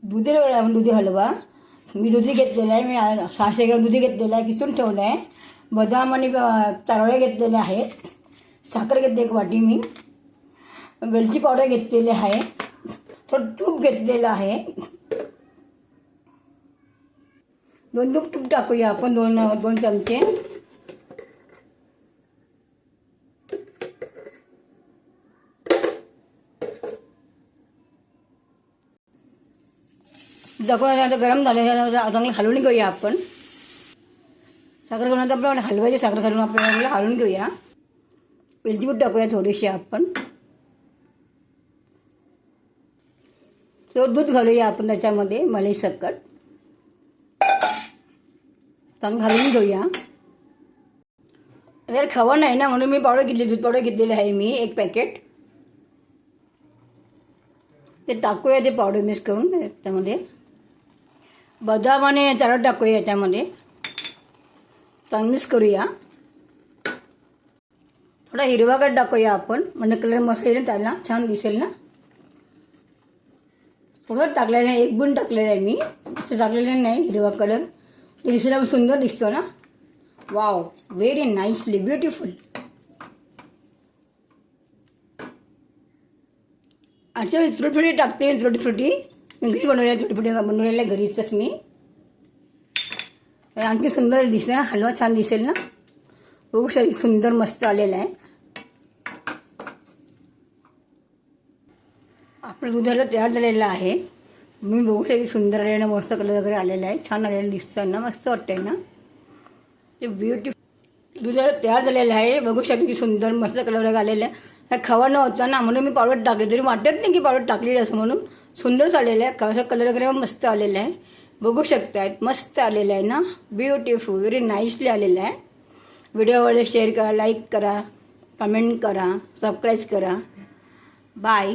दुधी हलवा मी दुधी घेतलेला आहे. मी 600 ग्रॅम दुधी घेतलेला आहे, किसून ठेवलं आहे. बदाम आणि चारोळे घेतलेले आहेत. साखर घेतली 1 वाटी. मी वेलची पावडर घेतलेली आहे. थोडं तूप घेतलेलं आहे. 2 तूप टाकूया आपण, 2 चमचे. आता गरम झालं, चांगलं हलवून घेऊया आपण. साखर घालून आता आपल्याला हलवायची. साखर घालून आपल्याला हलवून घेऊया. वेलची पूड टाकूया थोडीशी आपण. दूध घालूया आपण त्याच्यामध्ये, मलाई सकट चांगलं घालून घेऊया. जर खवा नाही ना म्हणून मी पावडर घेतली, दूध पावडर घेतलेली आहे मी 1 पॅकेट. ते टाकूया, ते पावडर मिक्स करून त्याच्यामध्ये. बदाम आणि चारोळे टाकूया याच्यामध्ये, चांगलं मिक्स करूया. थोडा हिरवागड टाकूया आपण, म्हणजे कलर मस्त येईल त्याला, छान दिसेल ना. थोडं टाकलेलं आहे, 1 बूंद टाकलेलं आहे मी, असं टाकलेलं नाही. हिरवा कलर दिसायला सुंदर दिसतो ना. Wow, very nicely beautiful. अच्छा, फ्रूट फ्रुटी टाकते. फ्रूट फ्रुटी मी घरी बनवलेल्या घरीच मी. आणखी सुंदर दिसेल ना, हलवा छान दिसेल ना. बघू शकता सुंदर मस्त आलेला आहे. आपलं दुधाला तयार झालेलं आहे. मी बघू शकते सुंदर आलेलं, मस्त कलर वगैरे आलेला आहे, छान आलेलं दिसतं ना, मस्त वाटतंय ना. ते ब्युटिफुल दुधाला तयार झालेलं आहे. बघू शकते की सुंदर मस्त कलर वगैरे आलेला आहे. खवा नव्हता ना म्हणून मी पावडर टाकले, तरी वाटत नाही की पावडर टाकलेली असं म्हणून. सुंदर झालेलं आहे, खवाचा कलर वगैरे मस्त आलेला आहे. बघू शकतायत मस्त आलेलं आहे ना, ब्युटिफुल, व्हेरी नाईसली आलेलं आहे. व्हिडिओवर शेअर करा, लाईक करा, कमेंट करा, सबस्क्राईब करा. बाय.